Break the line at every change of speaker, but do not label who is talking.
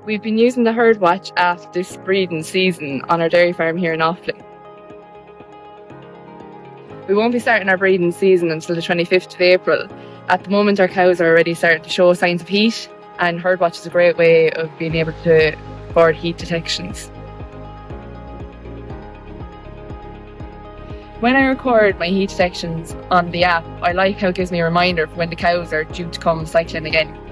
We've been using the Herdwatch app this breeding season on our dairy farm here in Offaly. We won't be starting our breeding season until the 25th of April. At the moment, our cows are already starting to show signs of heat, and Herdwatch is a great way of being able to record heat detections. When I record my heat detections on the app, I like how it gives me a reminder for when the cows are due to come cycling again.